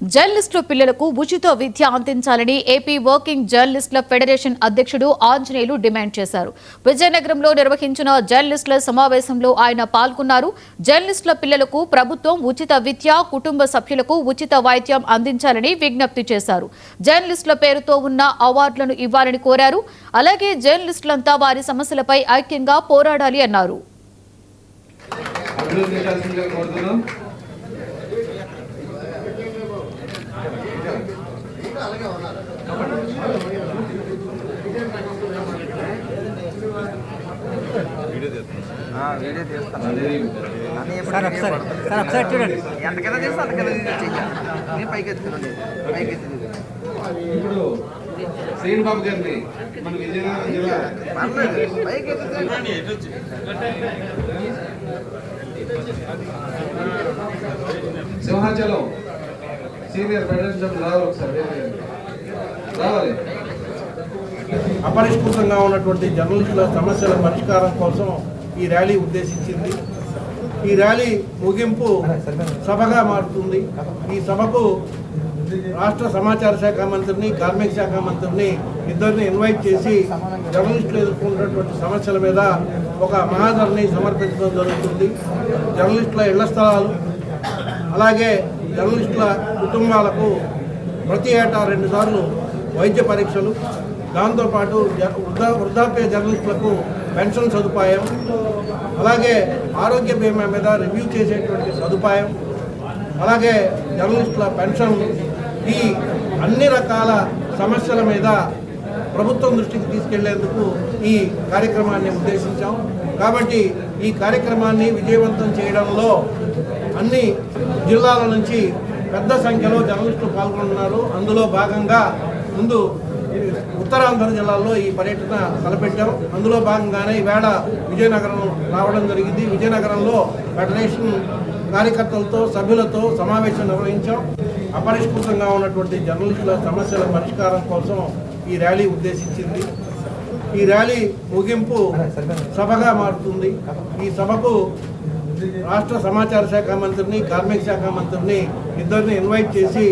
జర్నలిస్టుల పిల్లలకు ఉచిత విద్య అందించాలని ఏపీ వర్కింగ్ జర్నలిస్టుల ఫెడరేషన్ అధ్యక్షుడు ఆంజనేయులు డిమాండ్ చేశారు. విజయనగరంలో నిర్వహించిన జర్నలిస్టుల సమావేశంలో ఆయన పాల్గొన్నారు. జర్నలిస్టుల పిల్లలకు ప్రభుత్వం ఉచిత విద్య, కుటుంబ సభ్యులకు ఉచిత వైద్యం అందించాలని విజ్ఞప్తి చేశారు. జర్నలిస్టుల పేరుతో ఉన్న అవార్డులను ఇవ్వాలని కోరారు. అలాగే జర్నలిస్టులంతా వారి సమస్యలపై ఐక్యంగా పోరాడాలి అన్నారు. ఇప్పుడు శ్రీనిబాబు గారిని మన విజయనగరం జిల్లా సింహాచలం సీనియర్ ఫెడరేషన్ రావాలి, ఒకసారి రావాలి. అపరిష్కృతంగా ఉన్నటువంటి జర్నలిస్టుల సమస్యల పరిష్కారం కోసం ఈ ర్యాలీ ఉద్దేశించింది. ఈ ర్యాలీ ముగింపు సభగా మారుతుంది. ఈ సభకు రాష్ట్ర సమాచార శాఖ మంత్రిని, కార్మిక శాఖ మంత్రిని ఇద్దరిని ఇన్వైట్ చేసి జర్నలిస్టులు ఎదుర్కొన్నటువంటి సమస్యల మీద ఒక మహాధరణి సమర్పించడం జరుగుతుంది. జర్నలిస్టుల ఇళ్ల స్థలాలు, అలాగే జర్నలిస్టుల కుటుంబాలకు ప్రతి ఏటా 2 సార్లు వైద్య పరీక్షలు, దాంతోపాటు వృద్ధాప్య జర్నలిస్టులకు పెన్షన్ సదుపాయం, అలాగే ఆరోగ్య బీమా మీద రివ్యూ చేసేటువంటి సదుపాయం, అలాగే జర్నలిస్టుల పెన్షన్, ఈ అన్ని రకాల సమస్యల మీద ప్రభుత్వం దృష్టికి తీసుకెళ్లేందుకు ఈ కార్యక్రమాన్ని ఉద్దేశించాం. కాబట్టి ఈ కార్యక్రమాన్ని విజయవంతం చేయడంలో అన్ని జిల్లాల నుంచి పెద్ద సంఖ్యలో జర్నలిస్టులు పాల్గొంటున్నారు. అందులో భాగంగా ముందు ఉత్తరాంధ్ర జిల్లాల్లో ఈ పర్యటన తలపెట్టాం. అందులో భాగంగానే ఈవేళ విజయనగరం రావడం జరిగింది. విజయనగరంలో ఫెడరేషన్ కార్యకర్తలతో, సభ్యులతో సమావేశం నిర్వహించాం. అపరిష్కృతంగా ఉన్నటువంటి జర్నలిస్టుల సమస్యల పరిష్కారం కోసం ఈ ర్యాలీ ఉద్దేశించింది. ఈ ర్యాలీ ముగింపు సభగా మారుతుంది. ఈ సభకు రాష్ట్ర సమాచార శాఖ మంత్రిని, కార్మిక శాఖ మంత్రిని ఇద్దరిని ఇన్వైట్ చేసి